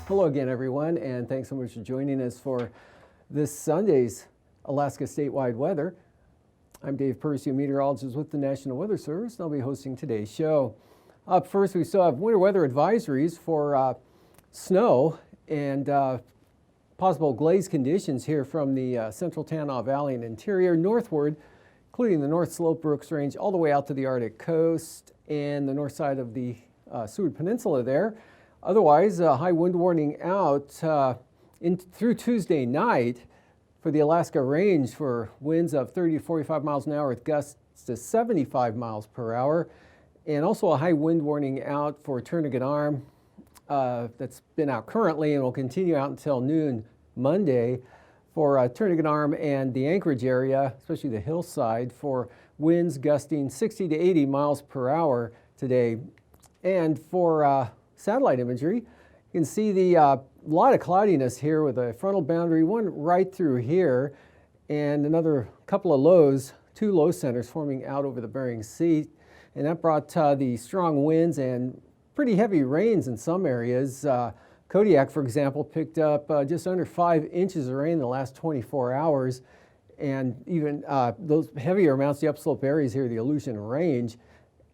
Hello again, everyone, and thanks so much for joining us for this Sunday's Alaska statewide weather. I'm Dave Percy, a meteorologist with the National Weather Service, and I'll be hosting today's show. Up first, we still have winter weather advisories for snow and possible glaze conditions here from the central Tanana Valley and interior northward, including the North Slope Brooks Range all the way out to the Arctic coast and the north side of the Seward Peninsula there. Otherwise, high wind warning out through Tuesday night for the Alaska range for winds of 30 to 45 miles an hour with gusts to 75 miles per hour. And also a high wind warning out for Turnagain Arm that's been out currently and will continue out until noon Monday for Turnagain Arm and the Anchorage area, especially the hillside, for winds gusting 60 to 80 miles per hour today. And for satellite imagery, you can see the lot of cloudiness here with a frontal boundary, one right through here, and another couple of lows, two low centers forming out over the Bering Sea. And that brought the strong winds and pretty heavy rains in some areas. Kodiak, for example, picked up just under 5 inches of rain in the last 24 hours. And even those heavier amounts, the upslope areas here, the Aleutian Range,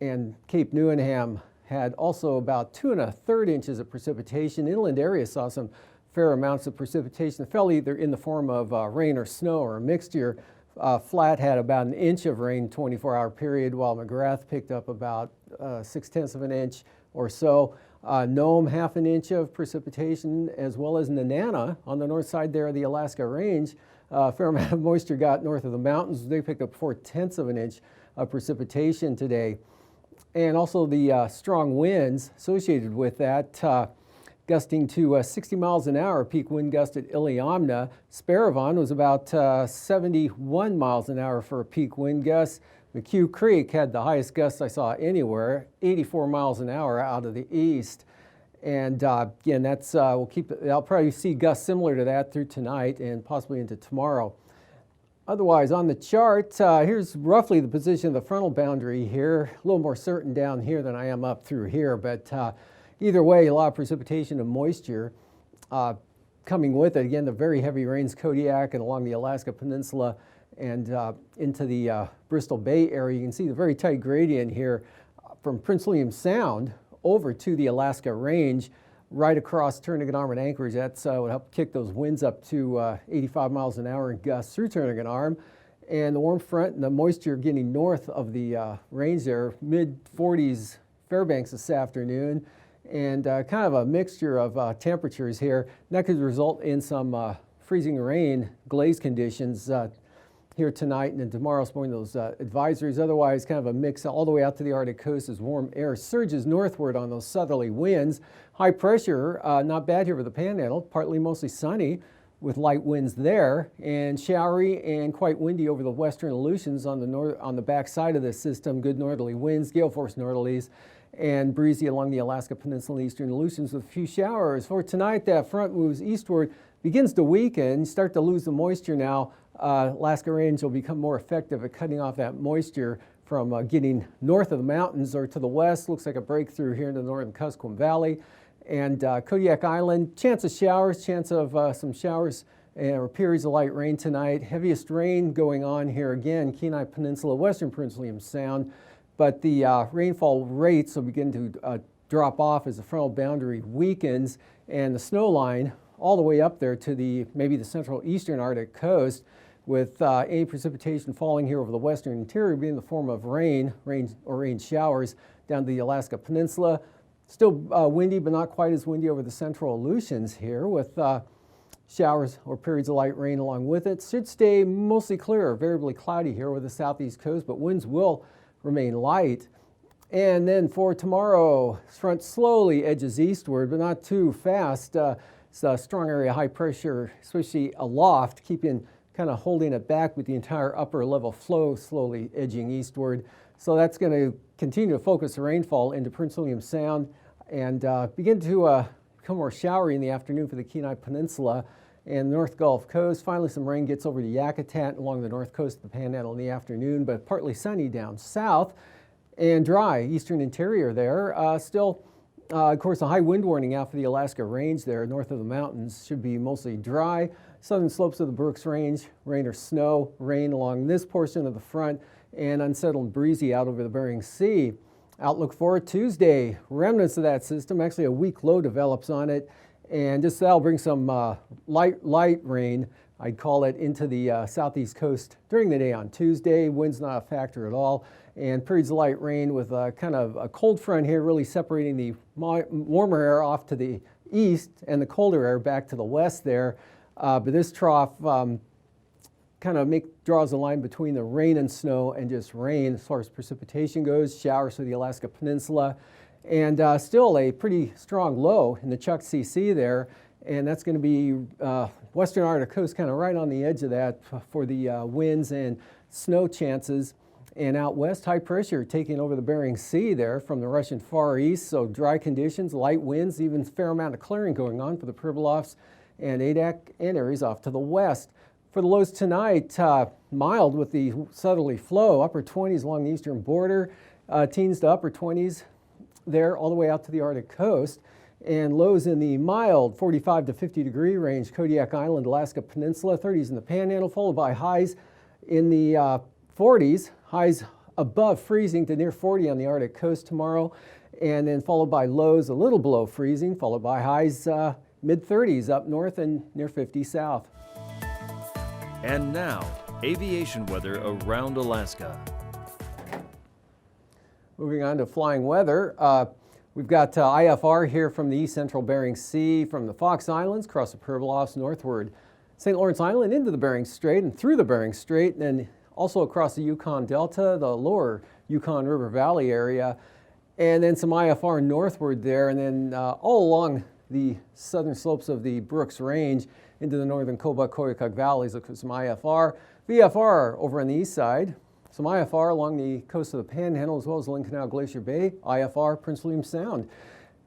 and Cape Newenham had also about 2 1/3 inches of precipitation. Inland areas saw some fair amounts of precipitation. It fell either in the form of rain or snow or a mixture. Flat had about 1 inch of rain 24-hour period, while McGrath picked up about 6/10 of an inch or so. Nome, 1/2 inch of precipitation, as well as Nenana on the north side there of the Alaska Range. A fair amount of moisture got north of the mountains. They picked up 4/10 of an inch of precipitation today. And also the strong winds associated with that, gusting to 60 miles an hour. Peak wind gust at Iliamna. Sparivon was about 71 miles an hour for a peak wind gust. McHugh Creek had the highest gust I saw anywhere, 84 miles an hour out of the east. And again, that's I'll probably see gusts similar to that through tonight and possibly into tomorrow. Otherwise, on the chart, here's roughly the position of the frontal boundary here. A little more certain down here than I am up through here, but either way, a lot of precipitation and moisture coming with it. Again, the very heavy rains, Kodiak and along the Alaska Peninsula and into the Bristol Bay area. You can see the very tight gradient here from Prince William Sound over to the Alaska Range, right across Turnagain Arm and Anchorage. That's would help kick those winds up to 85 miles an hour and gusts through Turnagain Arm. And the warm front and the moisture getting north of the range there, mid-40s Fairbanks this afternoon, and kind of a mixture of temperatures here. And that could result in some freezing rain, glaze conditions here tonight and then tomorrow, supporting those advisories. Otherwise, kind of a mix all the way out to the Arctic coast as warm air surges northward on those southerly winds. High pressure, not bad here for the Panhandle, partly mostly sunny with light winds there, and showery and quite windy over the western Aleutians on the back side of the system. Good northerly winds, gale force northerlies, and breezy along the Alaska Peninsula and eastern Aleutians with a few showers. For tonight, that front moves eastward, begins to weaken, start to lose the moisture now. Alaska Range will become more effective at cutting off that moisture from getting north of the mountains or to the west. Looks like a breakthrough here in the northern Kuskokwim Valley. And Kodiak Island, chance of showers, chance of some showers or periods of light rain tonight. Heaviest rain going on here again, Kenai Peninsula, western Prince William Sound. But the rainfall rates will begin to drop off as the frontal boundary weakens, and the snow line all the way up there to maybe the central eastern Arctic coast, with any precipitation falling here over the western interior being in the form of rain showers down to the Alaska Peninsula. Still windy, but not quite as windy over the central Aleutians here, with showers or periods of light rain along with it. Should stay mostly clear or variably cloudy here over the southeast coast, but winds will remain light. And then for tomorrow, front slowly edges eastward, but not too fast. It's a strong area high pressure, especially aloft, keeping kind of holding it back with the entire upper level flow slowly edging eastward. So that's going to continue to focus the rainfall into Prince William Sound and begin to become more showery in the afternoon for the Kenai Peninsula and North Gulf Coast. Finally, some rain gets over to Yakutat along the north coast of the Panhandle in the afternoon, but partly sunny down south and dry eastern interior there. Still, of course, a high wind warning out for the Alaska Range there north of the mountains. Should be mostly dry. Southern slopes of the Brooks Range, rain or snow, rain along this portion of the front, and unsettled and breezy out over the Bering Sea. Outlook for Tuesday, remnants of that system, actually a weak low develops on it, and just that'll bring some light rain, I'd call it, into the southeast coast during the day on Tuesday. Wind's not a factor at all, and periods of light rain with kind of a cold front here really separating the warmer air off to the east and the colder air back to the west there. But this trough kind of draws a line between the rain and snow and just rain as far as precipitation goes, showers for the Alaska Peninsula, and still a pretty strong low in the Chukchi Sea there, and that's going to be western Arctic coast kind of right on the edge of that for the winds and snow chances. And out west, high pressure taking over the Bering Sea there from the Russian Far East, so dry conditions, light winds, even a fair amount of clearing going on for the Pribilofs and Adak and areas off to the west. For the lows tonight, mild with the southerly flow, upper 20s along the eastern border, teens to upper 20s there all the way out to the Arctic coast, and lows in the mild 45 to 50 degree range, Kodiak Island, Alaska Peninsula, 30s in the Panhandle, followed by highs in the 40s, highs above freezing to near 40 on the Arctic coast tomorrow, and then followed by lows a little below freezing, followed by highs mid-30s up north and near 50 south. And now, aviation weather around Alaska. Moving on to flying weather. We've got IFR here from the east central Bering Sea, from the Fox Islands, across the Pribilofs northward, St. Lawrence Island into the Bering Strait and through the Bering Strait, and then also across the Yukon Delta, the lower Yukon River Valley area, and then some IFR northward there, and then all along the southern slopes of the Brooks Range into the northern Kobuk-Koyukuk valleys. Look for some IFR. VFR over on the east side. Some IFR along the coast of the Panhandle as well as Lynn Canal Glacier Bay. IFR Prince William Sound.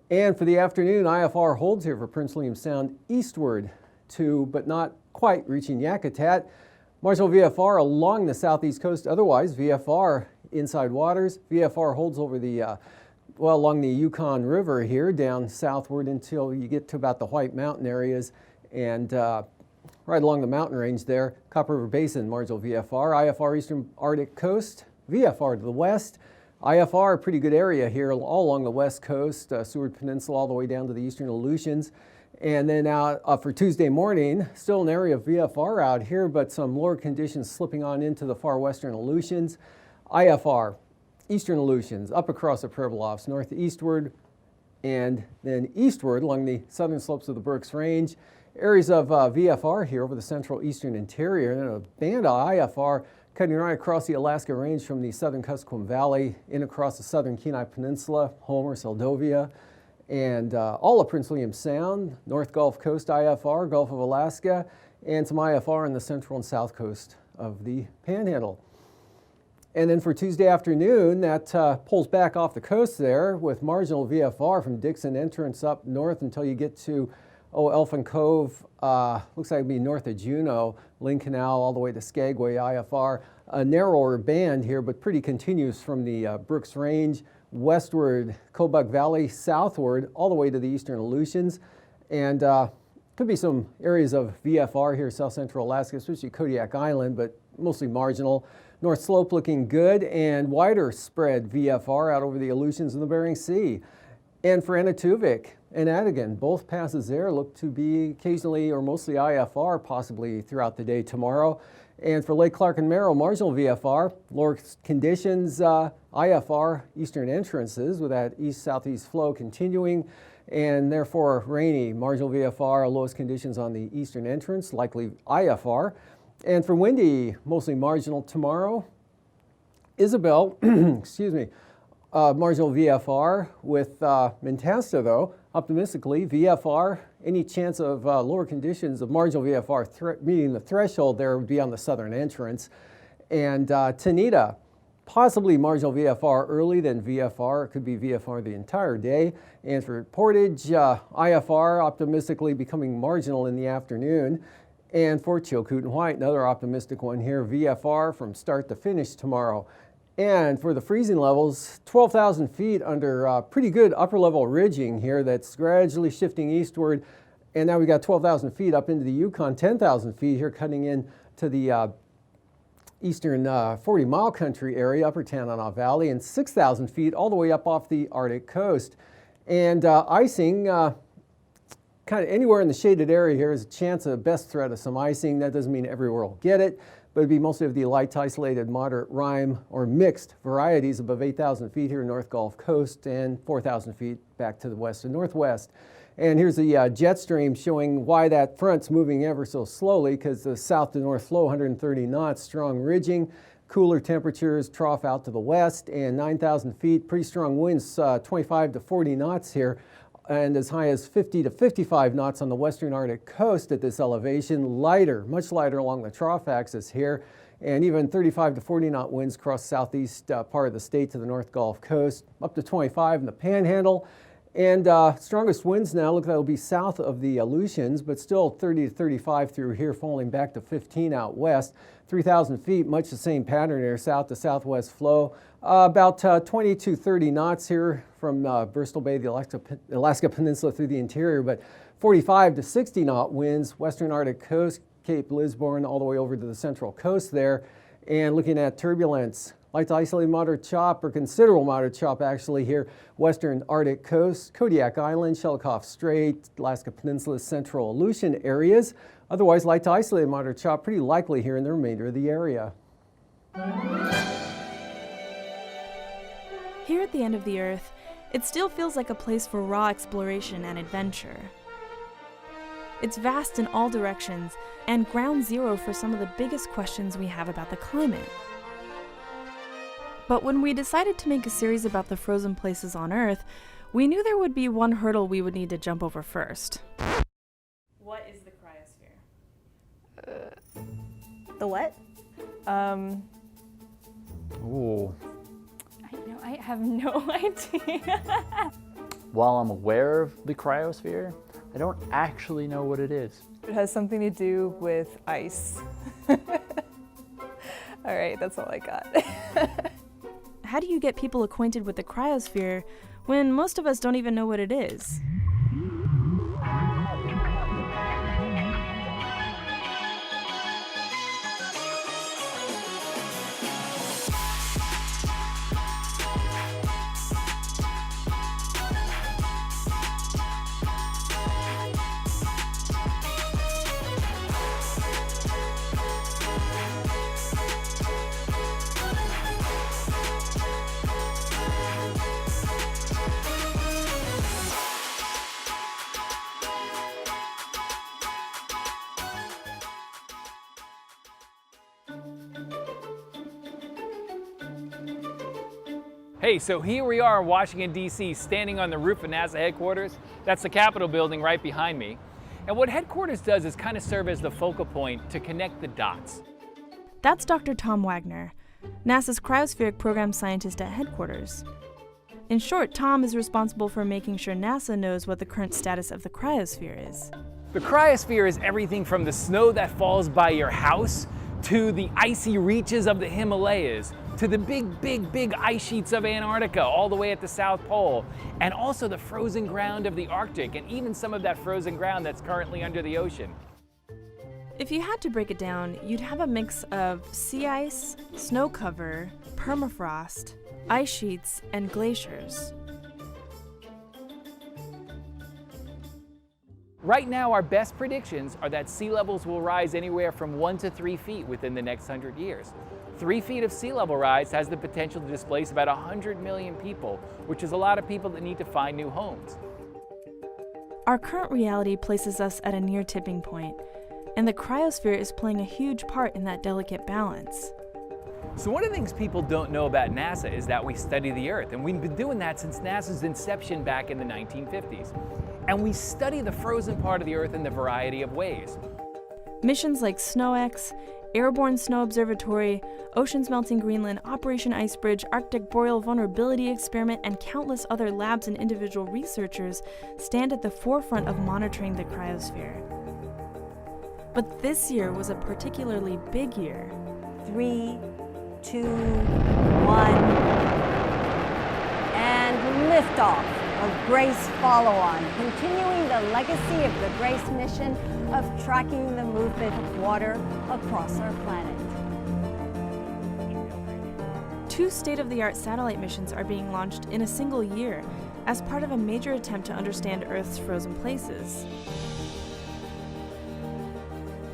And for the afternoon, IFR holds here for Prince William Sound eastward to, but not quite reaching Yakutat. Marginal VFR along the southeast coast. Otherwise, VFR inside waters. VFR holds over the along the Yukon River here down southward until you get to about the White Mountain areas and right along the mountain range there. Copper River Basin, marginal VFR. IFR eastern Arctic coast, VFR to the west. IFR, pretty good area here all along the west coast, Seward Peninsula all the way down to the eastern Aleutians. And then for Tuesday morning, still an area of VFR out here, but some lower conditions slipping on into the far western Aleutians. IFR, eastern Aleutians, up across the Pribilofs, northeastward, and then eastward along the southern slopes of the Brooks Range. Areas of VFR here over the central eastern interior, and then a band of IFR cutting right across the Alaska Range from the southern Kuskokwim Valley in across the southern Kenai Peninsula, Homer, Seldovia, and all of Prince William Sound, North Gulf Coast IFR, Gulf of Alaska, and some IFR on the central and south coast of the Panhandle. And then for Tuesday afternoon, that pulls back off the coast there with marginal VFR from Dixon entrance up north until you get to Elfin Cove, looks like it'd be north of Juneau, Lynn Canal all the way to Skagway IFR. A narrower band here, but pretty continuous from the Brooks Range westward, Kobuk Valley southward, all the way to the eastern Aleutians. And could be some areas of VFR here, south central Alaska, especially Kodiak Island, but mostly marginal. North Slope looking good, and wider spread VFR out over the Aleutians and the Bering Sea. And for Anaktuvik and Adigan, both passes there look to be occasionally or mostly IFR possibly throughout the day tomorrow. And for Lake Clark and Merrill, marginal VFR, lower conditions, IFR eastern entrances with that east-southeast flow continuing, and therefore rainy, marginal VFR, lowest conditions on the eastern entrance, likely IFR. And for windy, mostly marginal tomorrow. Isabel, excuse me, marginal VFR with Mentasta though, optimistically VFR Any chance of lower conditions of marginal VFR meeting the threshold there would be on the southern entrance. And Dehne, possibly marginal VFR early, then VFR. It could be VFR the entire day. And for Portage, IFR optimistically becoming marginal in the afternoon. And for Chilkoot and White, another optimistic one here, VFR from start to finish tomorrow. And for the freezing levels, 12,000 feet under pretty good upper level ridging here that's gradually shifting eastward. And now we got 12,000 feet up into the Yukon, 10,000 feet here cutting in to the eastern 40-mile country area, upper Tanana Valley, and 6,000 feet all the way up off the Arctic coast. And icing, kind of anywhere in the shaded area here is a chance of best threat of some icing. That doesn't mean everywhere will get it, but it'd be mostly of the light to isolated, moderate rime or mixed varieties above 8,000 feet here North Gulf Coast and 4,000 feet back to the west and northwest. And here's the jet stream showing why that front's moving ever so slowly, because the south to north flow 130 knots, strong ridging, cooler temperatures, trough out to the west, and 9,000 feet, pretty strong winds, 25 to 40 knots here, and as high as 50 to 55 knots on the western Arctic coast at this elevation, lighter, much lighter along the trough axis here, and even 35 to 40 knot winds across southeast part of the state to the North Gulf Coast, up to 25 in the Panhandle. And strongest winds now, look, that'll be south of the Aleutians, but still 30 to 35 through here, falling back to 15 out west. 3,000 feet, much the same pattern here, south to southwest flow. About 20 to 30 knots here from Bristol Bay, the Alaska Peninsula through the interior, but 45 to 60 knot winds, western Arctic coast, Cape Lisburne, all the way over to the central coast there. And looking at turbulence, light to isolated moderate chop, or considerable moderate chop actually here, western Arctic coast, Kodiak Island, Shelikof Strait, Alaska Peninsula, central Aleutian areas. Otherwise, light to isolated moderate chop, pretty likely here in the remainder of the area. Here at the end of the Earth, it still feels like a place for raw exploration and adventure. It's vast in all directions and ground zero for some of the biggest questions we have about the climate. But when we decided to make a series about the frozen places on Earth, we knew there would be one hurdle we would need to jump over first. What is the cryosphere? The what? Ooh. I have no idea. While I'm aware of the cryosphere, I don't actually know what it is. It has something to do with ice. All right, that's all I got. How do you get people acquainted with the cryosphere when most of us don't even know what it is? Hey, so here we are in Washington, D.C., standing on the roof of NASA headquarters. That's the Capitol building right behind me. And what headquarters does is kind of serve as the focal point to connect the dots. That's Dr. Tom Wagner, NASA's cryospheric program scientist at headquarters. In short, Tom is responsible for making sure NASA knows what the current status of the cryosphere is. The cryosphere is everything from the snow that falls by your house to the icy reaches of the Himalayas, to the big ice sheets of Antarctica all the way at the South Pole, and also the frozen ground of the Arctic, and even some of that frozen ground that's currently under the ocean. If you had to break it down, you'd have a mix of sea ice, snow cover, permafrost, ice sheets, and glaciers. Right now, our best predictions are that sea levels will rise anywhere from 1 to 3 feet within the next 100 years. 3 feet of sea level rise has the potential to displace about 100 million people, which is a lot of people that need to find new homes. Our current reality places us at a near tipping point, and the cryosphere is playing a huge part in that delicate balance. So one of the things people don't know about NASA is that we study the Earth, and we've been doing that since NASA's inception back in the 1950s. and we study the frozen part of the Earth in a variety of ways. Missions like AKwx, Airborne Snow Observatory, Oceans Melting Greenland, Operation Icebridge, Arctic Boreal Vulnerability Experiment, and countless other labs and individual researchers stand at the forefront of monitoring the cryosphere. But this year was a particularly big year. 3, 2, 1, and liftoff of Grace Follow-On, continuing the legacy of the Grace mission of tracking the movement of water across our planet. 2 state-of-the-art satellite missions are being launched in a single year as part of a major attempt to understand Earth's frozen places.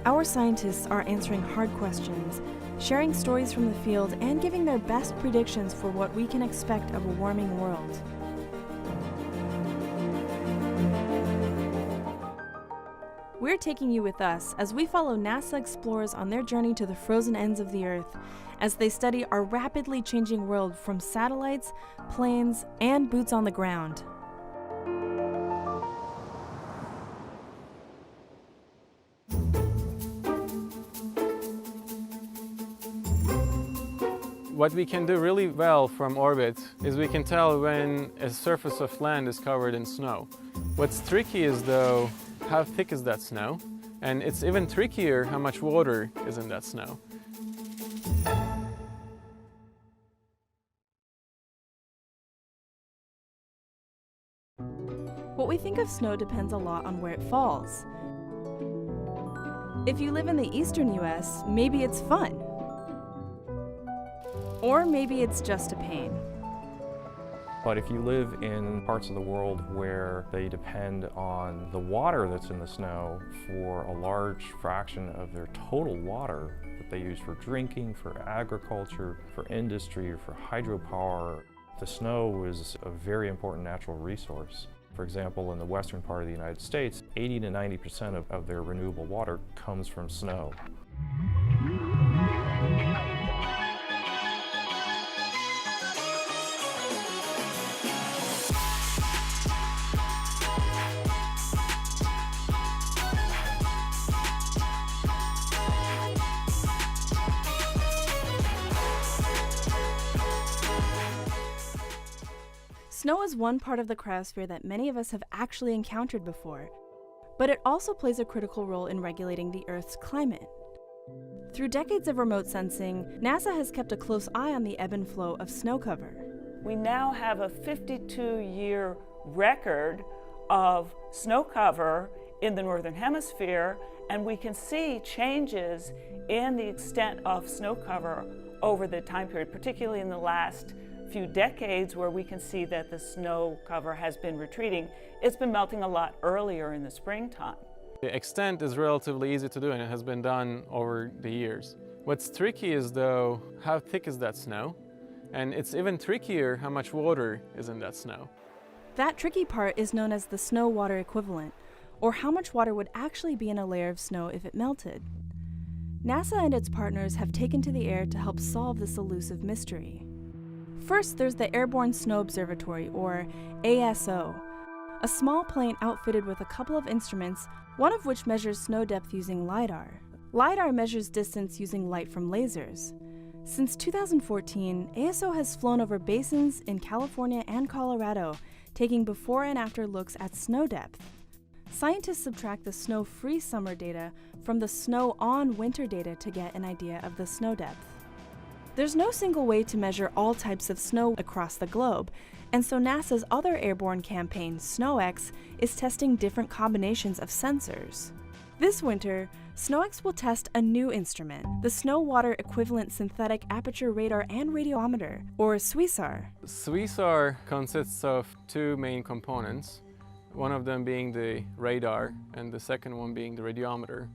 Our scientists are answering hard questions, sharing stories from the field, and giving their best predictions for what we can expect of a warming world. We're taking you with us as we follow NASA explorers on their journey to the frozen ends of the Earth as they study our rapidly changing world from satellites, planes, and boots on the ground. What we can do really well from orbit is we can tell when a surface of land is covered in snow. What's tricky is though, how thick is that snow? And it's even trickier how much water is in that snow. What we think of snow depends a lot on where it falls. If you live in the eastern US, maybe it's fun. Or maybe it's just a pain. But if you live in parts of the world where they depend on the water that's in the snow for a large fraction of their total water that they use for drinking, for agriculture, for industry, or for hydropower, the snow is a very important natural resource. For example, in the western part of the United States, 80 to 90% of their renewable water comes from snow. Snow is one part of the cryosphere that many of us have actually encountered before, but it also plays a critical role in regulating the Earth's climate. Through decades of remote sensing, NASA has kept a close eye on the ebb and flow of snow cover. We now have a 52-year record of snow cover in the Northern Hemisphere, and we can see changes in the extent of snow cover over the time period, particularly in the last few decades, where we can see that the snow cover has been retreating. It's been melting a lot earlier in the springtime. The extent is relatively easy to do, and it has been done over the years. What's tricky is though, how thick is that snow? And it's even trickier how much water is in that snow. That tricky part is known as the snow-water equivalent, or how much water would actually be in a layer of snow if it melted. NASA and its partners have taken to the air to help solve this elusive mystery. First, there's the Airborne Snow Observatory, or ASO, a small plane outfitted with a couple of instruments, one of which measures snow depth using LiDAR. LiDAR measures distance using light from lasers. Since 2014, ASO has flown over basins in California and Colorado, taking before and after looks at snow depth. Scientists subtract the snow-free summer data from the snow-on winter data to get an idea of the snow depth. There's no single way to measure all types of snow across the globe, and so NASA's other airborne campaign, AKwx, is testing different combinations of sensors. This winter, AKwx will test a new instrument, the Snow-Water Equivalent Synthetic Aperture Radar and Radiometer, or SWISAR. SWISAR consists of two main components, one of them being the radar and the second one being the radiometer.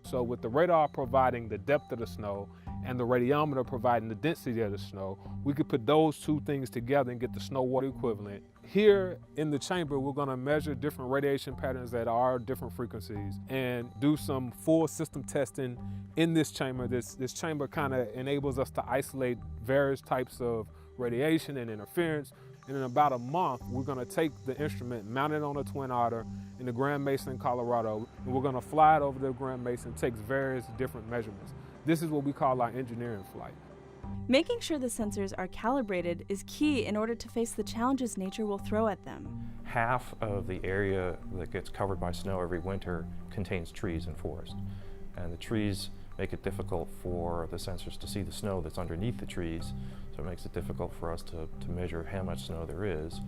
So with the radar providing the depth of the snow and the radiometer providing the density of the snow, we could put those two things together and get the snow water equivalent. Here in the chamber, we're going to measure different radiation patterns at our different frequencies and do some full system testing in this chamber. This chamber kind of enables us to isolate various types of radiation and interference. And in about a month, we're going to take the instrument, mount it on a twin otter, in the Grand Mesa in Colorado. And we're gonna fly it over the Grand Mesa and take various different measurements. This is what we call our engineering flight. Making sure the sensors are calibrated is key in order to face the challenges nature will throw at them. Half of the area that gets covered by snow every winter contains trees and forest. And the trees make it difficult for the sensors to see the snow that's underneath the trees, so it makes it difficult for us to measure how much snow there is.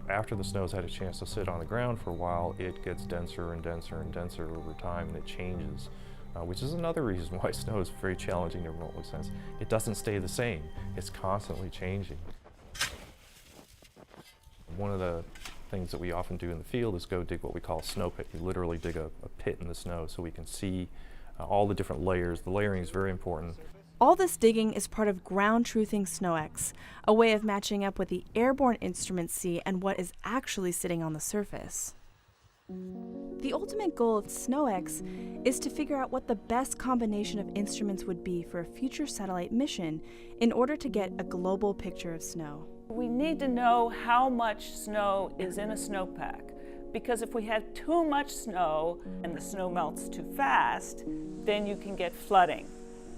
After the snow's had a chance to sit on the ground for a while, it gets denser and denser and denser over time, and it changes, which is another reason why snow is very challenging to remotely sense. It doesn't stay the same, it's constantly changing. One of the things that we often do in the field is go dig what we call a snow pit. We literally dig a pit in the snow so we can see all the different layers. The layering is very important. All this digging is part of ground truthing SNOWX, a way of matching up what the airborne instruments see and what is actually sitting on the surface. The ultimate goal of SNOWX is to figure out what the best combination of instruments would be for a future satellite mission in order to get a global picture of snow. We need to know how much snow is in a snowpack, because if we have too much snow and the snow melts too fast, then you can get flooding.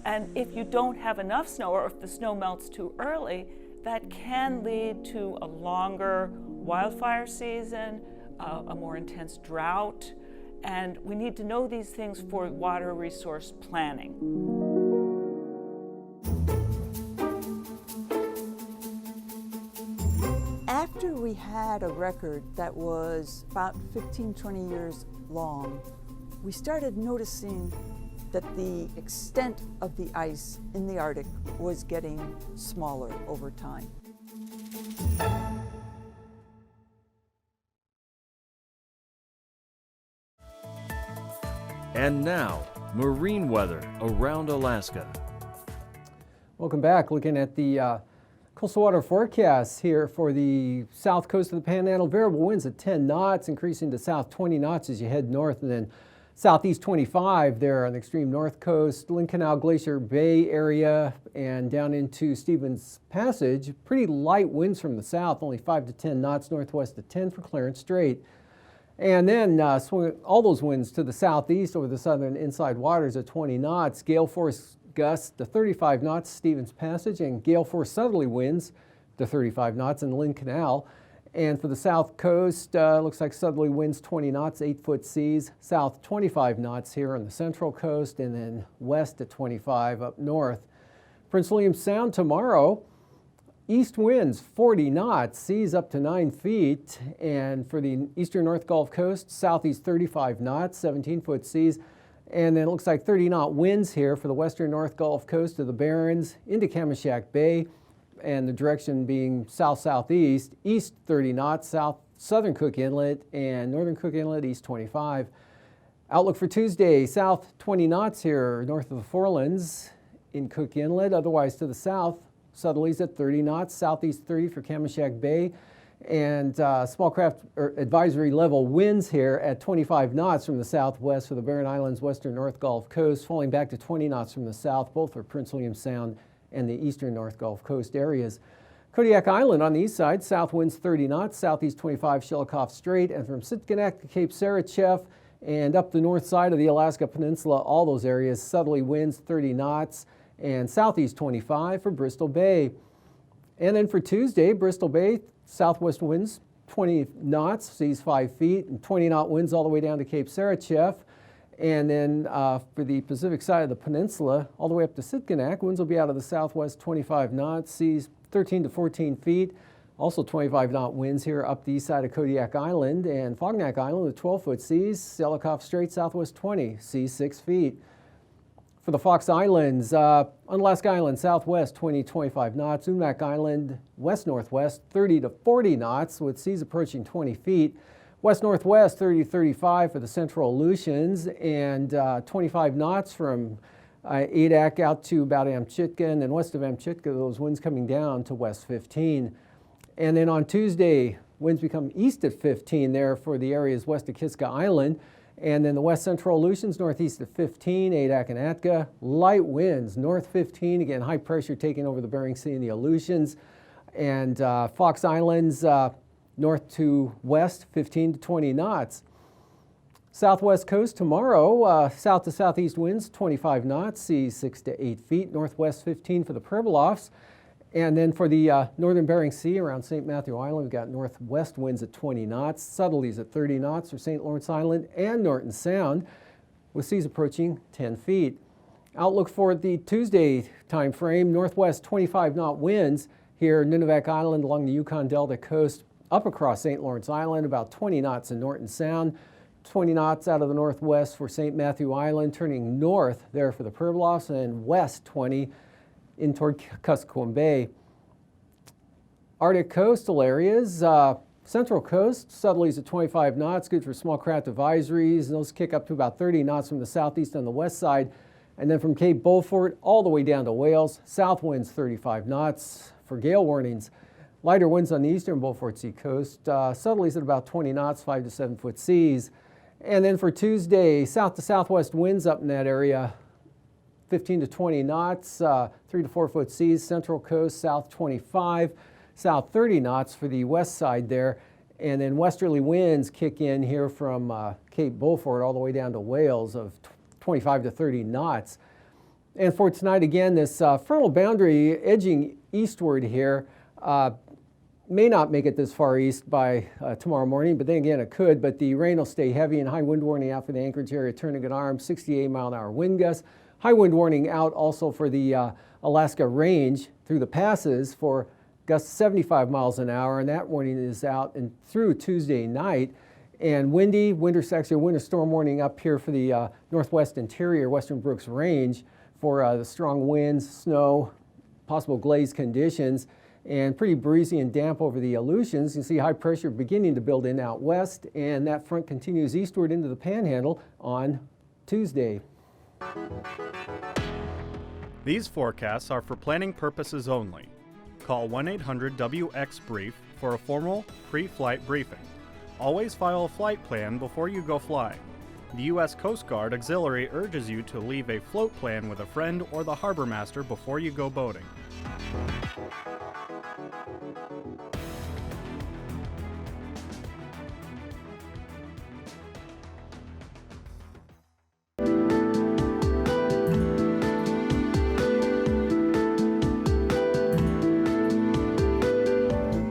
And if you don't have enough snow, or if the snow melts too early, that can lead to a longer wildfire season, a more intense drought, and we need to know these things for water resource planning. After we had a record that was about 15, 20 years long, we started noticing that the extent of the ice in the Arctic was getting smaller over time. And now, marine weather around Alaska. Welcome back. Looking at the coastal water forecast here for the south coast of the Panhandle. Variable winds at 10 knots, increasing to south 20 knots as you head north, and then southeast 25 there on the extreme north coast, Lynn Canal, Glacier Bay area, and down into Stevens Passage. Pretty light winds from the south, only 5 to 10 knots, northwest to 10 for Clarence Strait. And then swing all those winds to the southeast over the southern inside waters at 20 knots. Gale force gusts to 35 knots, Stevens Passage, and gale force southerly winds to 35 knots in the Lynn Canal. And for the south coast, looks like southerly winds 20 knots, 8-foot seas. South 25 knots here on the central coast, and then west at 25 up north. Prince William Sound tomorrow. East winds 40 knots, seas up to 9 feet, and for the eastern North Gulf Coast, southeast 35 knots, 17-foot seas, and then it looks like 30-knot winds here for the western North Gulf Coast of the Barrens into Kamishak Bay, and the direction being south-southeast, east 30 knots, southern Cook Inlet, and northern Cook Inlet, east 25. Outlook for Tuesday, south 20 knots here north of the Forelands in Cook Inlet, otherwise to the south. Southerlies at 30 knots, southeast 30 for Kamishak Bay, and small craft advisory level winds here at 25 knots from the southwest for the Barren Islands, western North Gulf Coast, falling back to 20 knots from the south, both for Prince William Sound and the eastern North Gulf Coast areas. Kodiak Island on the east side, south winds 30 knots, southeast 25 Shelikof Strait, and from Sitkinak to Cape Sarachef and up the north side of the Alaska Peninsula, all those areas, southerly winds 30 knots, and southeast 25 for Bristol Bay. And then for Tuesday, Bristol Bay, southwest winds 20 knots, seas 5 feet, and 20-knot winds all the way down to Cape Sarachef. And then for the Pacific side of the peninsula, all the way up to Sitkinak, winds will be out of the southwest 25 knots, seas 13 to 14 feet. Also 25-knot winds here up the east side of Kodiak Island, and Fognak Island with 12-foot seas, Shelikof Strait southwest 20, seas 6 feet. For the Fox Islands, Unalaska Island southwest 20 to 25 knots, Umak Island west-northwest 30 to 40 knots with seas approaching 20 feet. West-northwest 30 to 35 for the Central Aleutians, and 25 knots from Adak out to about Amchitka, and then west of Amchitka, those winds coming down to west 15. And then on Tuesday, winds become east at 15 there for the areas west of Kiska Island. And then the west central Aleutians, northeast at 15, Adak and Atka. Light winds, north 15, again, high pressure taking over the Bering Sea and the Aleutians. And Fox Islands, north to west 15 to 20 knots. Southwest coast tomorrow, south to southeast winds 25 knots, seas 6 to 8 feet, northwest 15 for the Pribilofs. And then for the northern Bering Sea around St. Matthew Island, we've got northwest winds at 20 knots, southerlies at 30 knots for St. Lawrence Island and Norton Sound, with seas approaching 10 feet. Outlook for the Tuesday time frame, northwest 25 knot winds here Nunivak Island along the Yukon Delta coast up across St. Lawrence Island, about 20 knots in Norton Sound, 20 knots out of the northwest for St. Matthew Island, turning north there for the Pribilofs, and west 20 in toward Kuskokwim Bay. Arctic coastal areas, central coast, southerlies at 25 knots, good for small craft advisories, and those kick up to about 30 knots from the southeast on the west side. And then from Cape Beaufort all the way down to Wales, south winds 35 knots for gale warnings. Lighter winds on the eastern Beaufort Sea coast, southerlies at about 20 knots, 5 to 7 foot seas. And then for Tuesday, south to southwest winds up in that area, 15 to 20 knots, 3 to 4 foot seas, central coast, south 25, south 30 knots for the west side there. And then westerly winds kick in here from Cape Beaufort all the way down to Wales of 25 to 30 knots. And for tonight, again, this frontal boundary edging eastward here may not make it this far east by tomorrow morning, but then again it could. But the rain will stay heavy, and high wind warning out for the Anchorage area, Turnagain Arm, 68 mile an hour wind gusts. High wind warning out also for the Alaska Range through the passes for gusts 75 miles an hour, and that warning is out and through Tuesday night. And windy, winter storm warning up here for the northwest interior, Western Brooks Range for the strong winds, snow, possible glaze conditions, and pretty breezy and damp over the Aleutians. You see high pressure beginning to build in out west, and that front continues eastward into the Panhandle on Tuesday. These forecasts are for planning purposes only. Call 1-800-WX-BRIEF for a formal pre-flight briefing. Always file a flight plan before you go flying. The U.S. Coast Guard Auxiliary urges you to leave a float plan with a friend or the harbor master before you go boating.